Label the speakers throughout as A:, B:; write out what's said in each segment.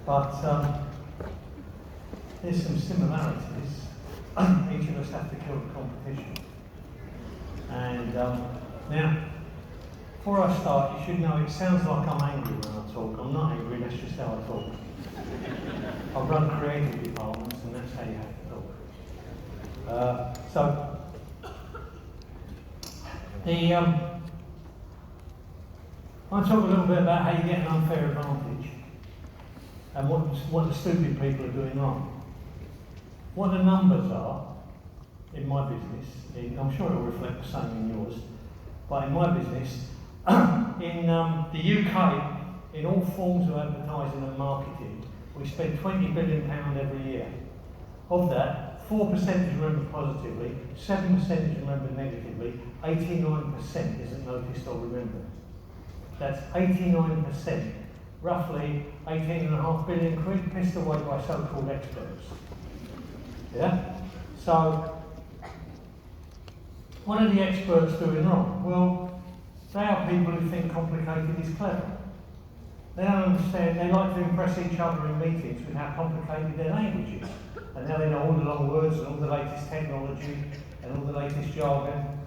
A: But there's some similarities. Each of us have to kill the competition. And now, before I start, you should know it sounds like I'm angry when I talk. I'm not angry, that's just how I talk. I run creative departments, and that's how you have to talk. So, I talk a little bit about how you get an unfair advantage and what the stupid people are doing wrong. What the numbers are in my business, I'm sure it will reflect the same in yours, but in my business, in the UK, in all forms of advertising and marketing, we spend £20 billion every year. Of that, 4% is remembered positively, 7% is remembered negatively, 89% isn't noticed or remembered. That's 89%, roughly 18.5 billion quid pissed away by so-called experts. Yeah? So, what are the experts doing wrong? Well, they are people who think complicated is clever. They don't understand, they like to impress each other in meetings with how complicated their language is. And now they know all the long words and all the latest technology and all the latest jargon.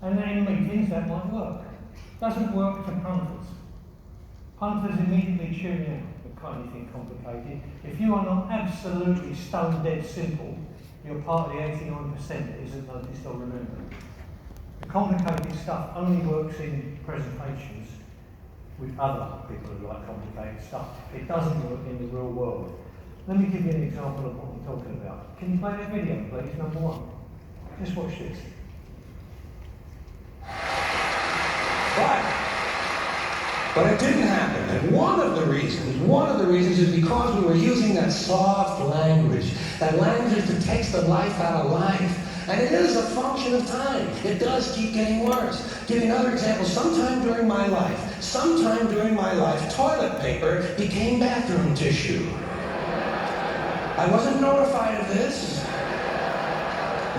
A: And then in meetings that might work. Doesn't work for punters. Punters immediately tune out with anything complicated. If you are not absolutely stone dead simple, you're part of the 89% that isn't noticed or remembered. The complicated stuff only works in presentations with other people who like complicated stuff. It doesn't work in the real world. Let me give you an example of what I'm talking about. Can you play that video, please, number one? Just watch this.
B: But it didn't happen. And one of the reasons is because we were using that soft language. That language that takes the life out of life. And it is a function of time. It does keep getting worse. Give you another example. Sometime during my life, toilet paper became bathroom tissue. I wasn't notified of this.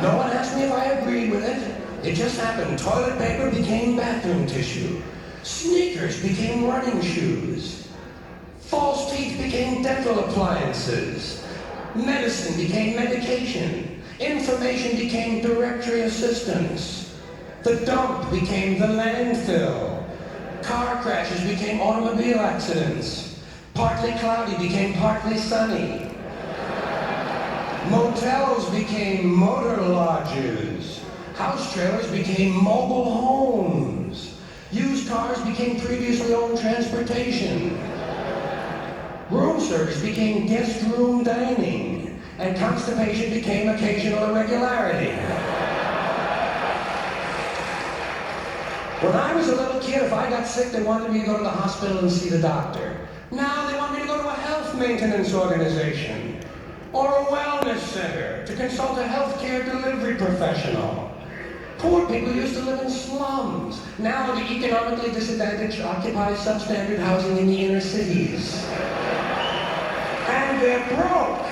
B: No one asked me if I agreed with it. It just happened. Toilet paper became bathroom tissue. Sneakers became running shoes. False teeth became dental appliances. Medicine became medication. Information became directory assistance. The dump became the landfill. Car crashes became automobile accidents. Partly cloudy became partly sunny. Motels became motor lodges. House trailers became mobile homes. Used cars became previously owned transportation. Room service became guest room dining. And constipation became occasional irregularity. When I was a little kid, if I got sick, they wanted me to go to the hospital and see the doctor. Now they want me to go to a health maintenance organization or a wellness center to consult a healthcare delivery professional. Poor people used to live in slums. Now the economically disadvantaged occupy substandard housing in the inner cities. And they're broke.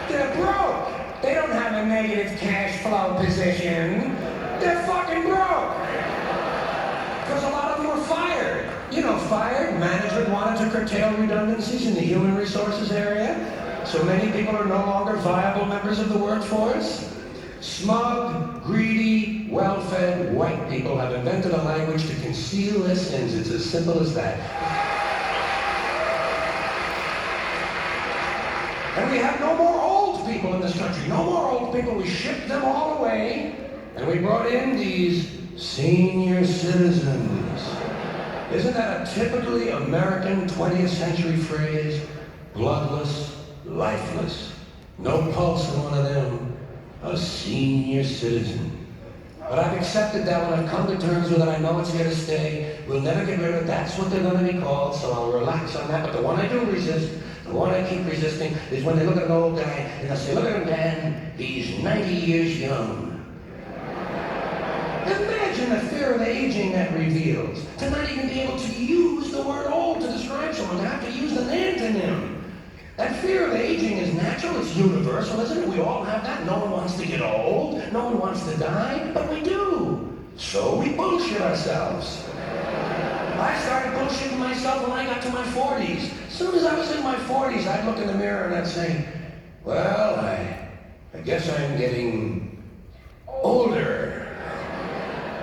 B: They're broke. They don't have a negative cash flow position. They're fucking broke. Because a lot of them were fired. You know, fired. Management wanted to curtail redundancies in the human resources area. So many people are no longer viable members of the workforce. Smug, greedy, well-fed white people have invented a language to conceal their sins. It's as simple as that. And we have no more old people in this country. No more old people. We shipped them all away, and we brought in these senior citizens. Isn't that a typically American 20th century phrase? Bloodless, lifeless. No pulse in one of them. A senior citizen. But I've accepted that one. I've come to terms with it. I know it's here to stay. We'll never get rid of it. That's what they're going to be called, so I'll relax on that. But the one I do resist, the one I keep resisting, is when they look at an old guy and they'll say, look at him, Dan, he's 90 years young. Imagine the fear of aging that reveals. To not even be able to use the word old to describe someone, to have to use an antonym. That fear of aging is natural, it's universal, isn't it? We all have that. No one wants to get old, no one wants to die, but we do. So we bullshit ourselves. I started bullshitting myself when I got to my 40s. As soon as I was in my 40s, I'd look in the mirror and I'd say, well, I guess I'm getting older.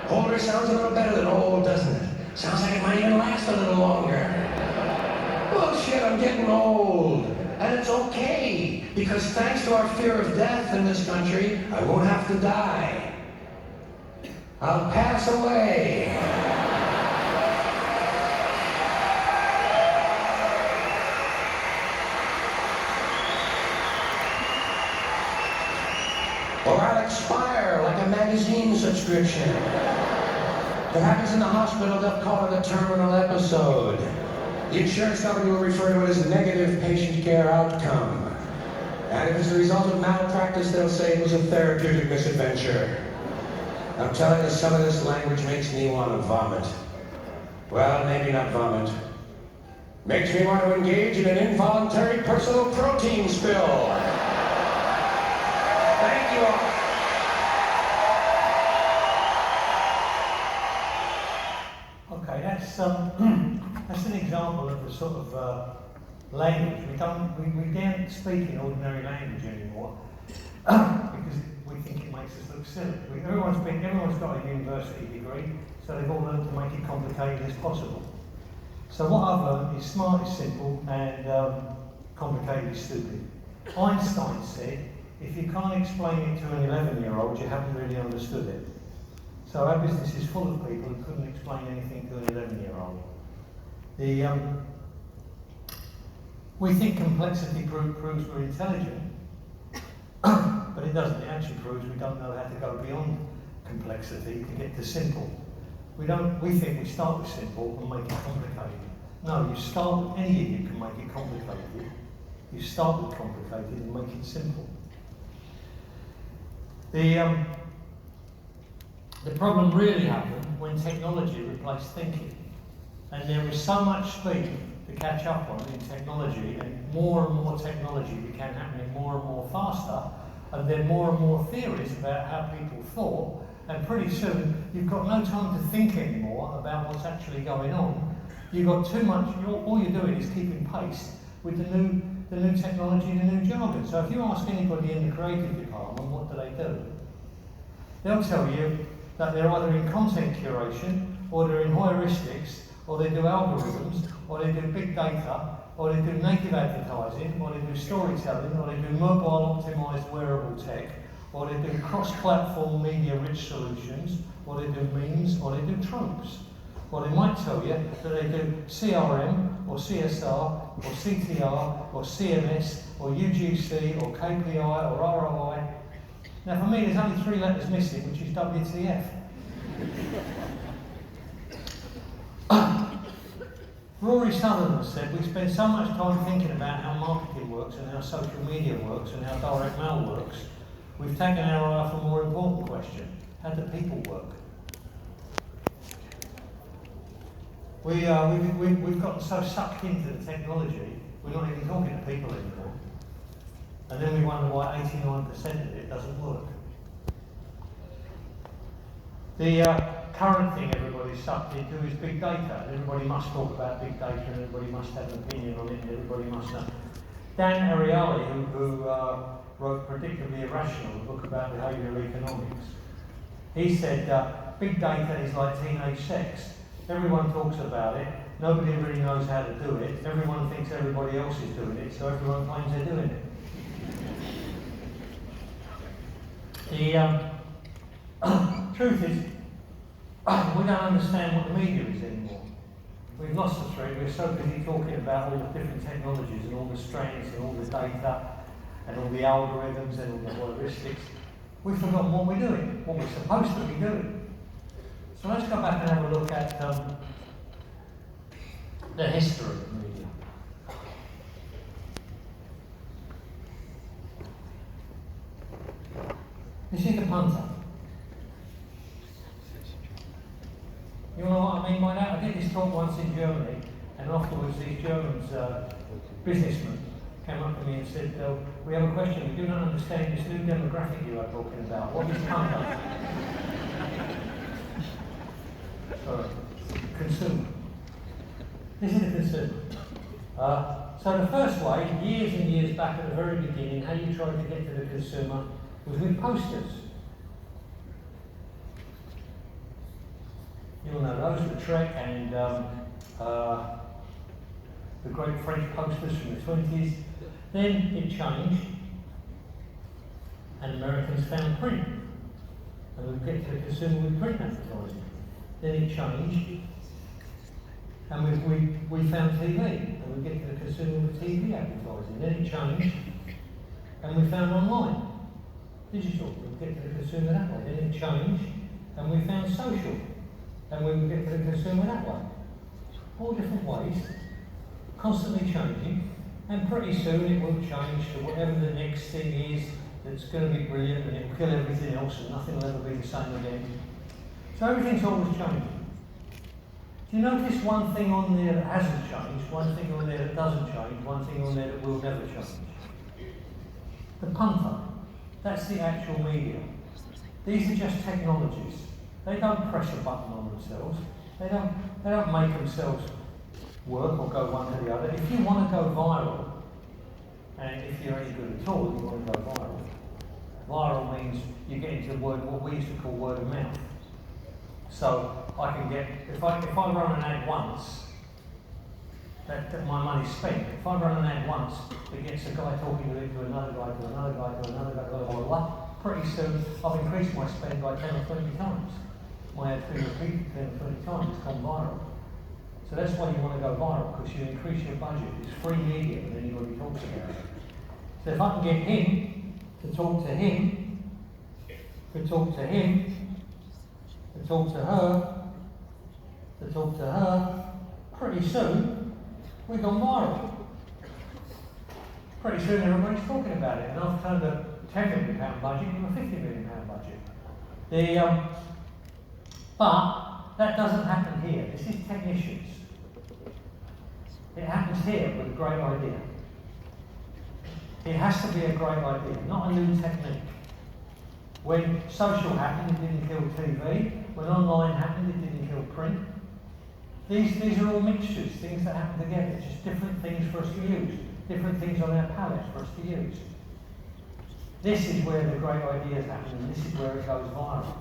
B: Older sounds a little better than old, doesn't it? Sounds like it might even last a little longer. Well, shit, I'm getting old. And it's okay, because thanks to our fear of death in this country, I won't have to die. I'll pass away. Or I'll expire like a magazine subscription. If it happens in the hospital, they'll call it a terminal episode. The insurance company will refer to it as negative patient care outcome. And if it's the result of malpractice, they'll say it was a therapeutic misadventure. I'm telling you, some of this language makes me want to vomit. Well, maybe not vomit. Makes me want to engage in an involuntary personal protein spill. Thank you all.
A: Okay, that's an example of the sort of language. We don't speak in ordinary language anymore because we think it makes us look silly. Everyone's got a university degree, so they've all learned to make it complicated as possible. So what I've learned is smart is simple and complicated is stupid. Einstein said, if you can't explain it to an 11-year-old, you haven't really understood it. So our business is full of people who couldn't explain anything to an 11-year-old. We think complexity proves we're intelligent, but it doesn't. It actually proves we don't know how to go beyond complexity to get to simple. We think we start with simple and make it complicated. No, you start with, any idiot can make it complicated. You start with complicated and make it simple. The problem really happened when technology replaced thinking. And there was so much speed to catch up on in technology, and more technology began happening more and more faster, and then more theories about how people thought, and pretty soon you've got no time to think anymore about what's actually going on. You've got too much, all you're doing is keeping pace with the new technology and the new jargon. So if you ask anybody in the creative department what do they do, they'll tell you that they're either in content curation, or they're in heuristics, or they do algorithms, or they do big data, or they do native advertising, or they do storytelling, or they do mobile optimized wearable tech, or they do cross-platform media-rich solutions, or they do memes, or they do tropes. Or they might tell you that they do CRM, or CSR, or CTR, or CMS, or UGC, or KPI, or ROI. Now for me, there's only 3 letters missing, which is WTF. Rory Sutherland said, we spend so much time thinking about how marketing works and how social media works and how direct mail works, we've taken our eye off a more important question: how do people work? We've gotten so sucked into the technology, we're not even talking to people anymore. And then we wonder why 89% of it doesn't work. The current thing everybody's sucked into is big data. Everybody must talk about big data, and everybody must have an opinion on it, and everybody must know. Dan Ariely, who wrote Predictably Irrational, a book about behavioural economics, he said big data is like teenage sex. Everyone talks about it, nobody really knows how to do it, everyone thinks everybody else is doing it, so everyone claims they're doing it. The truth is, we don't understand what the media is anymore. We've lost the thread. We're so busy talking about all the different technologies and all the strengths and all the data and all the algorithms and all the heuristics. We've forgotten what we're doing, what we're supposed to be doing. So let's go back and have a look at the history of media. This is the punter. You know what I mean by that? I did this talk once in Germany, and afterwards these Germans, businessmen, came up to me and said, we have a question, we do not understand this new demographic you are talking about. What is punter? Sorry, consumer. This is a consumer. So the first way, years and years back at the very beginning, how you tried to get to the consumer was with posters. You'll know those, the Trek and the great French posters from the 20s. Then it changed, and Americans found print. And we'll get to the consumer with print advertising. Then it changed, and we found TV, and we get to the consumer with TV advertising. Then it changed, and we found online, digital. We'll get to the consumer that way. Then it changed, and we found social, and we will get to the consumer that way. All different ways, constantly changing, and pretty soon it will change to whatever the next thing is that's going to be brilliant, and it will kill everything else, and nothing will ever be the same again. So everything's always changing. Do you notice one thing on there that hasn't changed, one thing on there that doesn't change, one thing on there that will never change? The punter. That's the actual media. These are just technologies. They don't press a button on themselves. They don't make themselves work or go one to the other. If you want to go viral, and if you're any good at all, you want to go viral. Viral means you get into what we used to call word of mouth. So I can get, if I run an ad once, that my money's spent. If I run an ad once, it gets a guy talking to it, to another guy, to another guy, to another guy, blah, blah, blah. Pretty soon, I've increased my spend by 10 or 20 times. My ad's been repeated 10 or 20 times, it's gone viral. So that's why you want to go viral, because you increase your budget. It's free media when anybody talks about it. So if I can get him to talk to him, to talk to him, to talk to her, to talk to her, pretty soon we've gone viral. Pretty soon everybody's talking about it, and I've turned a £10 million budget into a £50 million budget. But that doesn't happen here. This is technicians. It happens here with a great idea. It has to be a great idea, not a new technique. When social happened, it didn't kill TV. When online happened, it didn't kill print. These are all mixtures, things that happen together, just different things for us to use, different things on our palette for us to use. This is where the great ideas happen, and this is where it goes viral.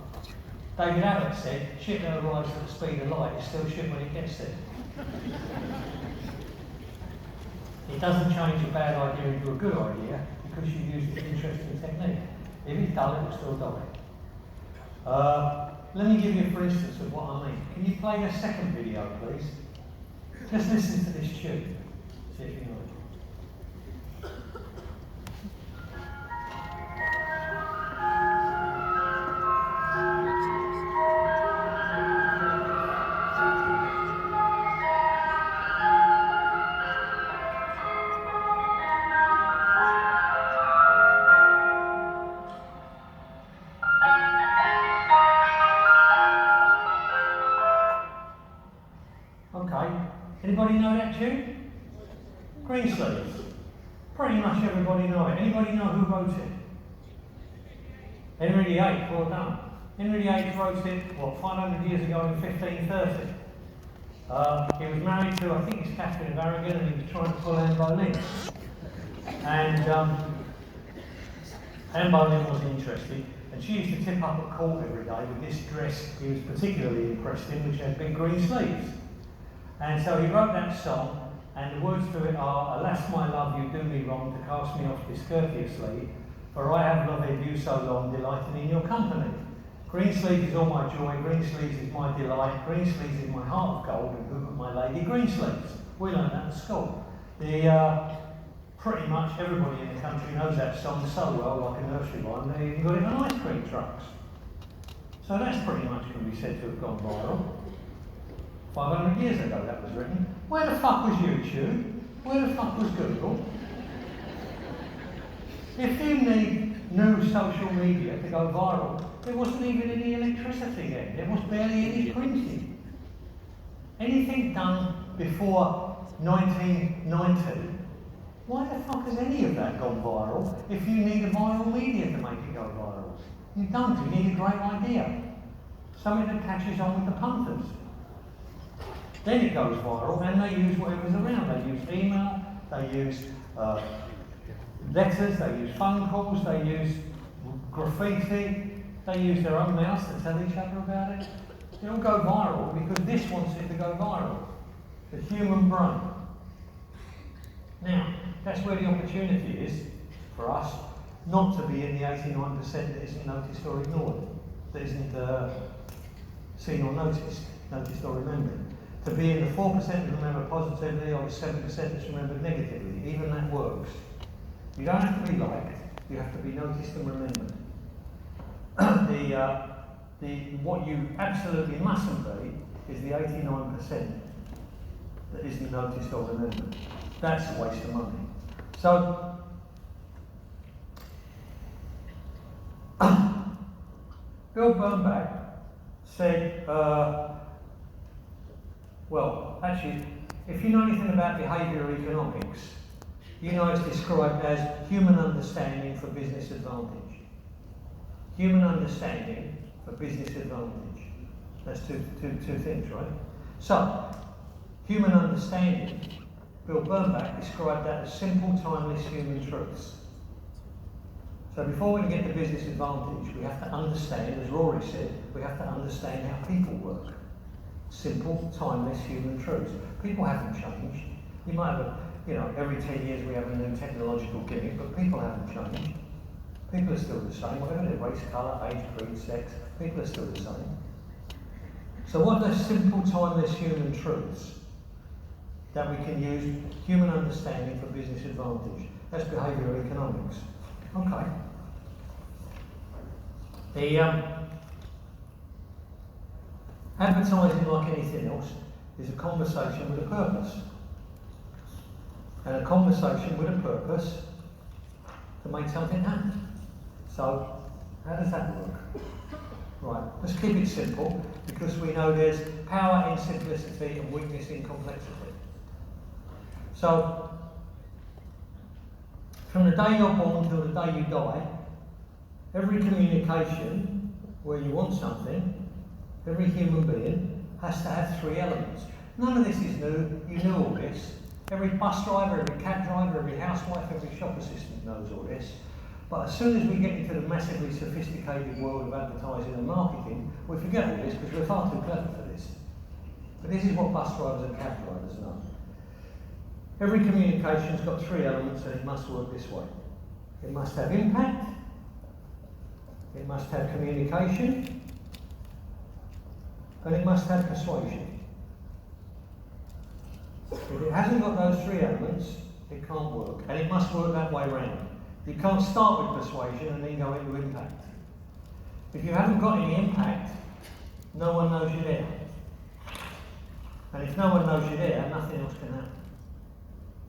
A: David Abbott said, shit that arrives at the speed of light is still shit when it gets there. It doesn't change a bad idea into a good idea because you use an interesting technique. If it's dull, it will still die. Let me give you for instance of what I mean. Can you play the second video, please? Just listen to this tune. See if you know it. Anybody know that tune? Greensleeves. Pretty much everybody know it. Anybody know who wrote it? Henry VIII, well done. Henry VIII wrote it, 500 years ago in 1530. He was married to, I think it's Catherine of Aragon, and he was trying to pull Anne Boleyn. And Anne Boleyn wasn't interested, and she used to tip up at court every day with this dress he was particularly impressed in, which had big green sleeves. And so he wrote that song, and the words to it are, "Alas, my love, you do me wrong to cast me off discourteously, for I have loved you so long, delighting in your company. Green sleeves is all my joy, green sleeves is my delight, green sleeves is my heart of gold, and who but my lady green sleeves." We learned that at school. Pretty much everybody in the country knows that song so well, like a nursery rhyme, they even got it on ice cream trucks. So that's pretty much can be said to have gone viral. 500 years ago that was written. Where the fuck was YouTube? Where the fuck was Google? If you need new social media to go viral, there wasn't even any electricity then. There was barely any printing. Anything done before 1990, why the fuck has any of that gone viral if you need a viral media to make it go viral? You don't, you need a great idea. Something that catches on with the punters. Then it goes viral, and they use whatever's around. They use email, they use letters, they use phone calls, they use graffiti, they use their own mouths to tell each other about it. It all go viral because this wants it to go viral. The human brain. Now, that's where the opportunity is for us not to be in the 89% that isn't noticed or ignored, that isn't seen or noticed or remembered. To be in the 4% that remember positively or the 7% that's remembered negatively. Even that works. You don't have to be liked, you have to be noticed and remembered. What you absolutely mustn't be is the 89% that isn't noticed or remembered. That's a waste of money. So, Bill Bernbach said, well, actually, if you know anything about behavioural economics, you know it's described as human understanding for business advantage. Human understanding for business advantage. That's two things, right? So, human understanding, Bill Bernbach described that as simple, timeless human truths. So before we can get the business advantage, we have to understand, as Rory said, we have to understand how people work. Simple, timeless human truths. People haven't changed. You might have every 10 years we have a new technological gimmick, but people haven't changed. People are still the same, whatever their race, colour, age, creed, sex, people are still the same. So what are the simple, timeless human truths that we can use human understanding for business advantage? That's behavioural economics. Okay. The advertising, like anything else, is a conversation with a purpose. And a conversation with a purpose to make something happen. So, how does that work? Right, let's keep it simple, because we know there's power in simplicity and weakness in complexity. So, from the day you're born till the day you die, every communication where you want something, every human being has to have three elements. None of this is new, you know all this. Every bus driver, every cab driver, every housewife, every shop assistant knows all this. But as soon as we get into the massively sophisticated world of advertising and marketing, we forget all this because we're far too clever for this. But this is what bus drivers and cab drivers know. Every communication's got three elements and it must work this way. It must have impact, it must have communication, and it must have persuasion. If it hasn't got those three elements, it can't work. And it must work that way round. You can't start with persuasion and then go into impact. If you haven't got any impact, no one knows you're there. And if no one knows you're there, nothing else can happen.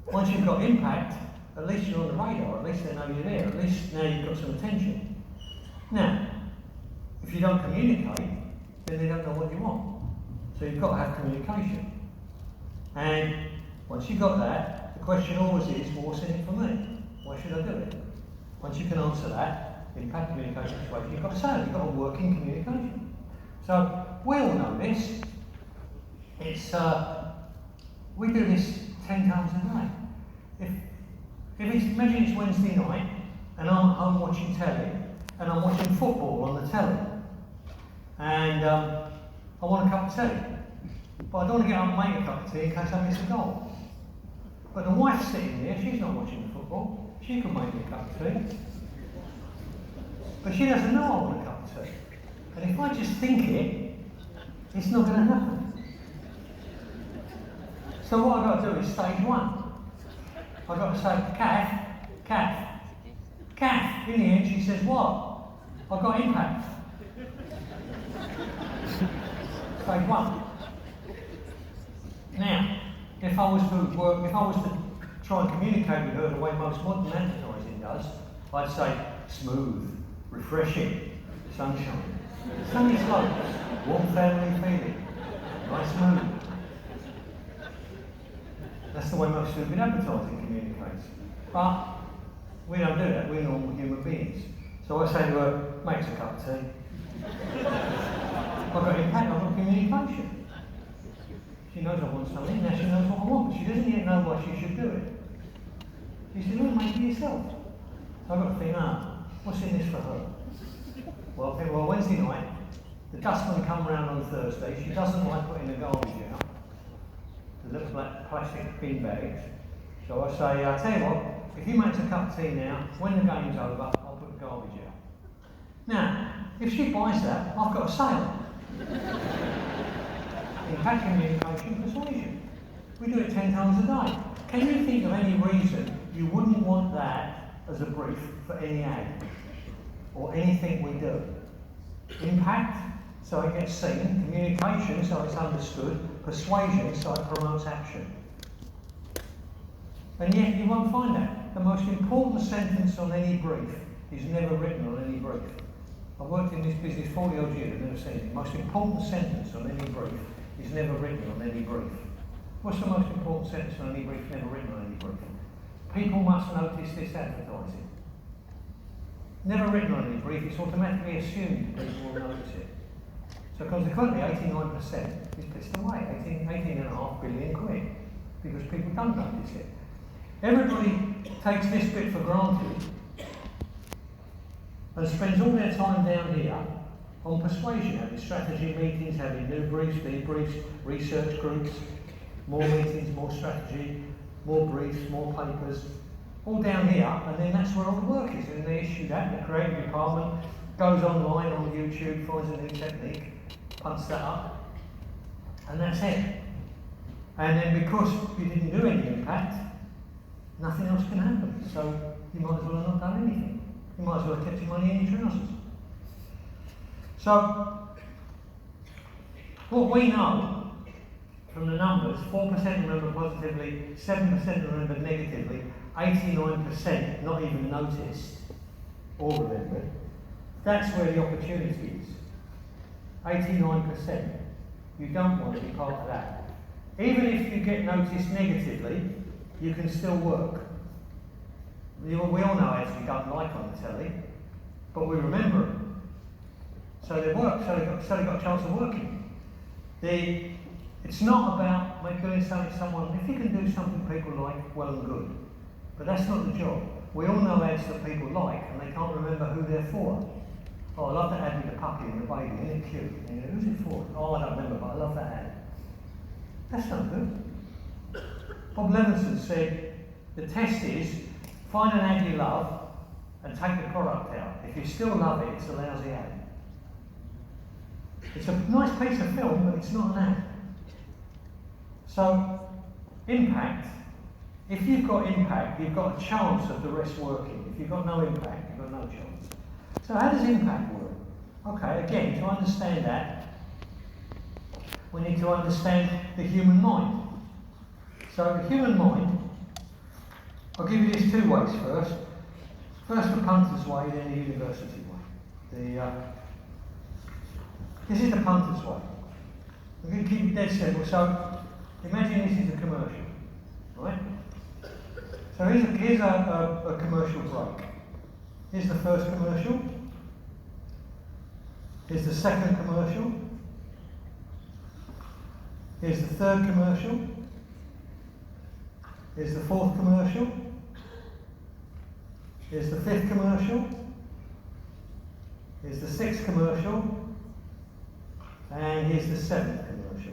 A: Once you've got impact, at least you're on the radar, at least they know you're there, at least now you've got some attention. Now, if you don't communicate, then they don't know what you want. So you've got to have communication. And once you've got that, the question always is, well, what's in it for me? Why should I do it? Once you can answer that, impact, communication, persuasion, you've got to say it, you've got a working communication. So, we all know this. It's, we do this 10 times a day. If it's, imagine it's Wednesday night, and I'm at home watching telly, and I'm watching football on the telly, and I want a cup of tea. But I don't want to get up and make a cup of tea in case I miss a goal. But the wife's sitting there, she's not watching the football. She can make me a cup of tea. But she doesn't know I want a cup of tea. And if I just think it, it's not going to happen. So what I've got to do is stage one. I've got to say, Kath. In the end, she says, what? I've got impact. Stage one. Now, if I was to try and communicate with her the way most modern advertising does, I'd say smooth, refreshing, sunshine, sunny slopes, warm family feeling, nice mood. That's the way most stupid advertising communicates. But we don't do that, we're normal human beings. So I say to her, make us a cup of tea. I've got impact, I've got communication. She knows I want something, now she knows what I want, but she doesn't yet know why she should do it. She said, "Oh, make it yourself." So I've got to think, what's in this for her? Well, I think, well, Wednesday night, the dustman come round on Thursday. She doesn't like putting the garbage out, the little black plastic bin bags. So I say, I tell you what, if you make a cup of tea now, when the game's over, I'll put the garbage out. Now, if she buys that, I've got a sale. Impact, communication, persuasion. We do it 10 times a day. Can you think of any reason you wouldn't want that as a brief for any ad? Or anything we do? Impact, so it gets seen. Communication, so it's understood. Persuasion, so it promotes action. And yet you won't find that. The most important sentence on any brief is never written on any brief. I've worked in this business 40 odd years, I've never seen it. The most important sentence on any brief is never written on any brief. What's the most important sentence on any brief never written on any brief? People must notice this advertising. Never written on any brief, it's automatically assumed people will notice it. So consequently, 89% is pissed away, 18.5 billion quid, because people don't notice it. Everybody takes this bit for granted and spends all their time down here on persuasion, having strategy meetings, having new briefs, debriefs, research groups, more meetings, more strategy, more briefs, more papers, all down here, and then that's where all the work is. And they issue that, the creative department goes online on YouTube, finds a new technique, punts that up, and that's it. And then because you didn't do any impact, nothing else can happen. So you might as well have not done anything. You might as well have kept your money in your trousers. So, what we know from the numbers, 4% remember positively, 7% remember negatively, 89% not even noticed or remembered. That's where the opportunity is. 89%. You don't want to be part of that. Even if you get noticed negatively, you can still work. We all know ads we don't like on the telly, but we remember them. So they work, so they got a chance of working. It's not about doing something to someone, if you can do something people like, well and good. But that's not the job. We all know ads that people like, and they can't remember who they're for. Oh, I love that ad with the puppy and the baby, isn't it cute? You know, who's it for? Oh, I don't remember, but I love that ad. That's not good. Bob Levinson said, the test is, find an ad you love and take the product out. If you still love it, it's a lousy ad. It's a nice piece of film, but it's not an ad. So, impact, if you've got impact, you've got a chance of the rest working. If you've got no impact, you've got no chance. So how does impact work? Okay, again, to understand that, we need to understand the human mind. So the human mind, I'll give you this two ways first. First the punter's way, then the university way. This is the punter's way. I'm going to keep it dead simple. So imagine this is a commercial, right? So here's a commercial break. Here's the first commercial. Here's the second commercial. Here's the third commercial. Here's the fourth commercial. Here's the fifth commercial. Here's the sixth commercial. And here's the seventh commercial.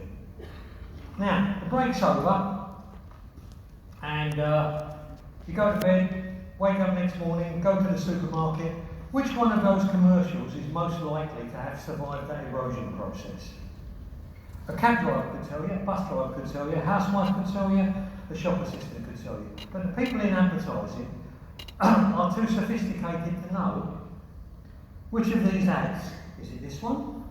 A: Now, the break's over, and you go to bed, wake up next morning, go to the supermarket. Which one of those commercials is most likely to have survived that erosion process? A cab driver could tell you, a bus driver could tell you, a housewife could tell you, the shop assistant could tell you. But the people in advertising are too sophisticated to know which of these ads. Is it this one?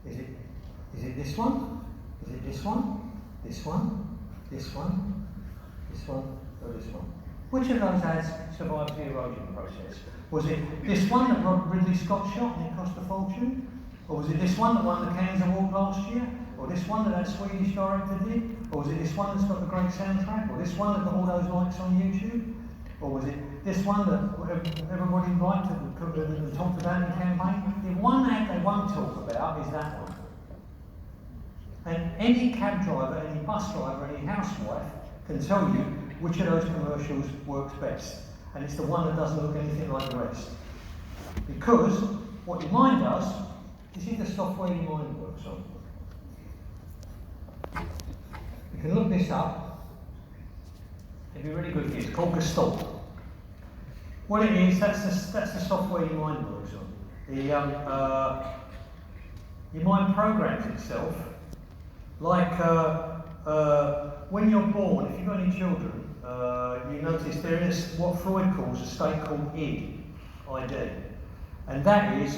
A: Is it this one? Is it this one? This one? This one? This one? Or this one? Which of those ads survived the erosion process? Was it this one that Ridley Scott shot and it cost a fortune? Or was it this one that won the Cannes Award last year? Or this one that Swedish director did? Or was it this one that's got the great soundtrack? Or this one that got all those likes on YouTube? Or was it this one that everybody liked and talked about in the campaign? The one ad they won't talk about is that one. And any cab driver, any bus driver, any housewife can tell you which of those commercials works best. And it's the one that doesn't look anything like the rest. Because what your mind does, this is the software your mind works on. You can look this up. It'd be really good for you. It's called Gestalt. What it is, that's the software your mind works on. Your mind programs itself like when you're born. If you've got any children, you notice there is what Freud calls a state called id, and that is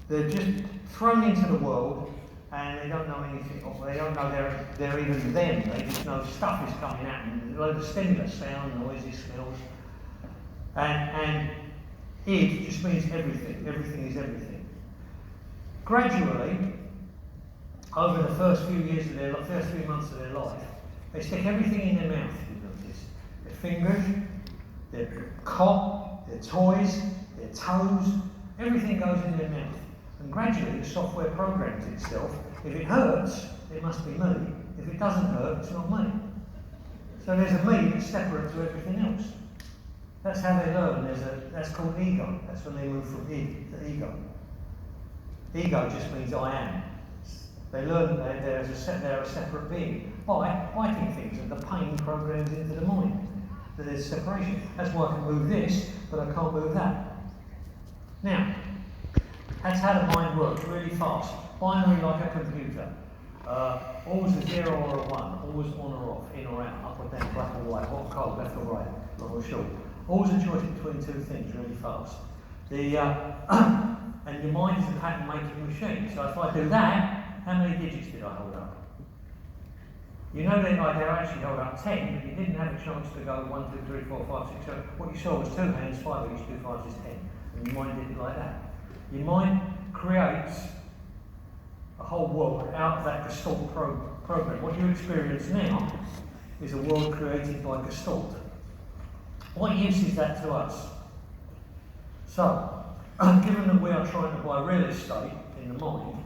A: they're just thrown into the world and they don't know anything. They don't know they're even them. They just know stuff is coming at them. There's a load of stimulus, sound, noises, smells, and id just means everything. Everything is everything. Gradually, over the first few years of their first few months of their life, they stick everything in their mouth. You notice their fingers, their cock, their toys, their toes. Everything goes in their mouth, and gradually the software programs itself. If it hurts, it must be me. If it doesn't hurt, it's not me. So there's a me that's separate to everything else. That's how they learn. That's called ego. That's when they move from id to ego. Ego just means I am. They learn that they're a separate being by biting things, and the pain programs into the mind. That there's separation. That's why I can move this, but I can't move that. Now, that's how the mind works, really fast. Binary like a computer. Always a 0 or a 1, always on or off, in or out, up or down, black or white, hot or cold, left or right, long or short. Always a choice between two things, really fast. And your mind is a pattern-making machine. So if I do that, how many digits did I hold up? You know that I actually held up 10, but you didn't have a chance to go 1, 2, 3, 4, 5, 6, 7. What you saw was 2 hands, 5 each, 2 5s is 10. And your mind did it like that. Your mind creates a whole world out of that Gestalt program. What you experience now is a world created by Gestalt. What use is that to us? So, given that we are trying to buy real estate in the mind,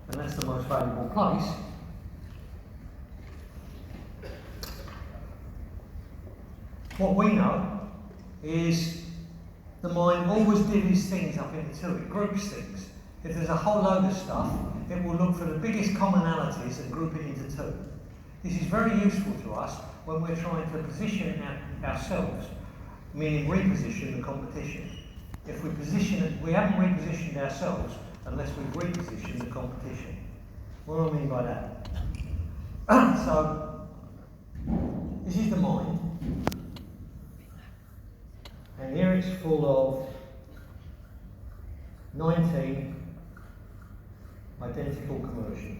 A: and that's the most valuable place, what we know is the mind always divvies things up into two. It groups things. If there's a whole load of stuff, it will look for the biggest commonalities and group it into two. This is very useful to us when we're trying to position ourselves, meaning reposition the competition. If we position it, we haven't repositioned ourselves unless we've repositioned the competition. What do I mean by that? So, this is the mind. And here it's full of 19 identical commercials.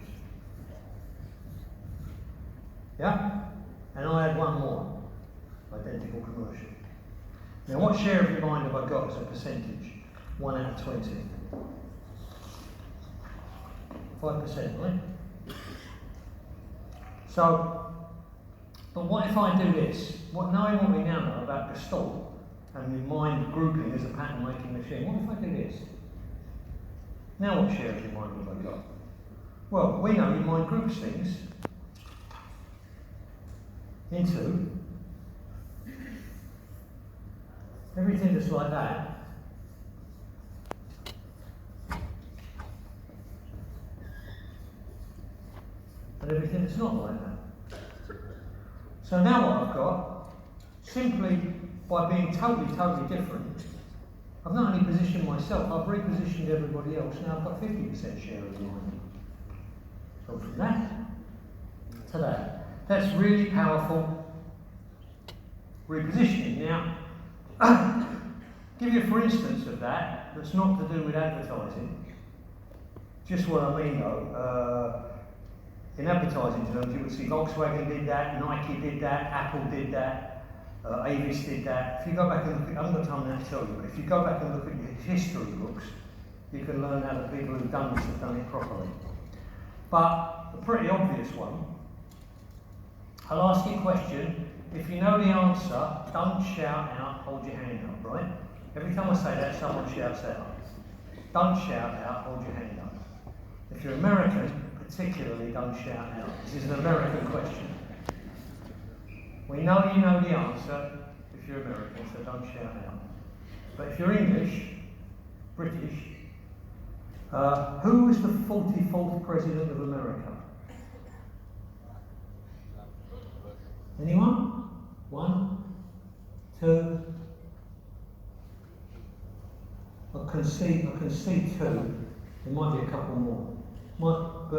A: Yeah? And I had one more identical commercial. Now, what share of your mind have I got as a percentage? 1 out of 20. 5%, right? So, but what if I do this? Knowing what we now know about Gestalt and your mind grouping as a pattern-making machine, what if I do this? Now what share of your mind have I got? Well, we know your mind groups things into everything that's like that and everything that's not like that. So now what I've got, simply by being totally different, I've not only positioned myself, I've repositioned everybody else. Now I've got 50% share of the mind. So from that to that. That's really powerful repositioning. Now, give you for instance of that's not to do with advertising. Just what I mean though, in advertising terms, you would see Volkswagen did that, Nike did that, Apple did that, Avis did that. If you go back and look at, I haven't got time now to tell you, but if you go back and look at your history books, you can learn how the people who've done this have done it properly. But a pretty obvious one, I'll ask you a question. If you know the answer, don't shout out, hold your hand up, right? Every time I say that, someone shouts out. Don't shout out, hold your hand up. If you're American, particularly don't shout out. This is an American question. We know you know the answer if you're American, so don't shout out. But if you're English, British, who was the 44th President of America? Anyone? 1, 2. I can see 2. There might be a couple more. But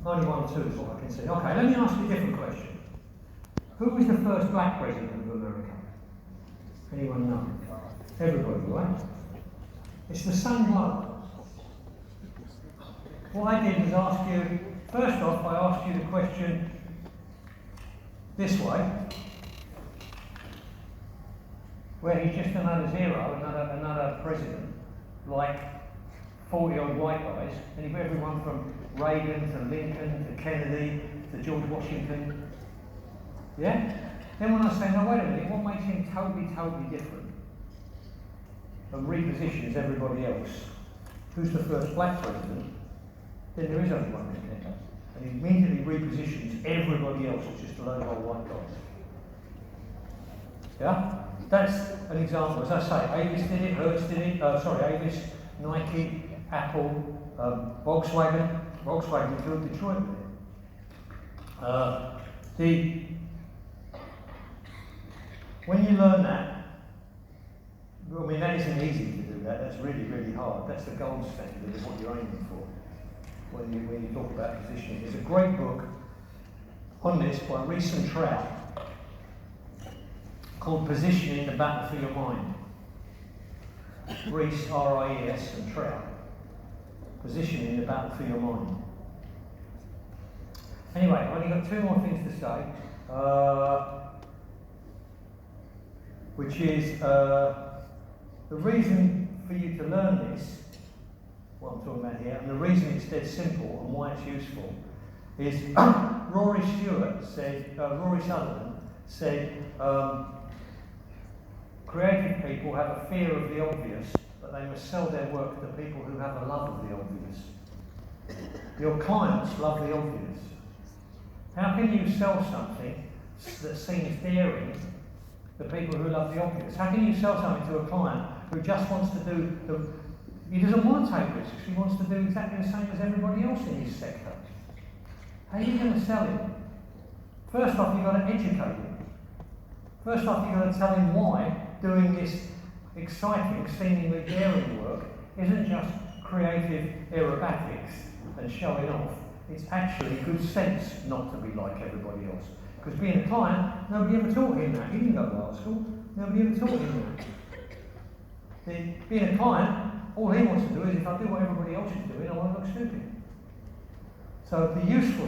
A: only 1, 2 is what I can see. Okay, let me ask you a different question. Who was the first black president of America? Anyone know? Everybody, right? It's the same bloke. What I did was ask you, first off, I asked you the question this way, where he's just another zero, another president, like 40 odd white guys, and you've got everyone from Reagan to Lincoln to Kennedy to George Washington. Yeah? Then when I say, no, wait a minute, what makes him totally different and repositions everybody else? Who's the first black president? Then there is only one contender. And he immediately repositions everybody else as just a load of old white guys. Yeah? That's an example. As I say, Avis did it, Hertz did it, Avis, Nike, Apple, Volkswagen. Volkswagen killed Detroit with it. When you learn that, I mean, that isn't easy to do that. That's really hard. That's the gold standard of what you're aiming for when you talk about positioning. There's a great book on this by Rees and Trott called Positioning: The Battle for Your Mind. Rees, R-I-E-S, and Trott. Positioning: The Battle for Your Mind. Anyway, I've only got 2 more things to say, which is the reason for you to learn this, what I'm talking about here, and the reason it's dead simple and why it's useful, is Rory Sutherland said, creative people have a fear of the obvious, but they must sell their work to people who have a love of the obvious. Your clients love the obvious. How can you sell something that seems daring to people who love the obvious? How can you sell something to a client who just wants to do he doesn't want to take risks, he wants to do exactly the same as everybody else in his sector? How are you going to sell him? First off, you've got to educate him. First off, you've got to tell him why doing this exciting, seemingly daring work isn't just creative aerobatics and showing off. It's actually good sense not to be like everybody else. Because being a client, nobody ever taught him that. He didn't go to art school. Nobody ever taught him that. Being a client, all he wants to do is, if I do what everybody else is doing, I want to look stupid. So the usefulness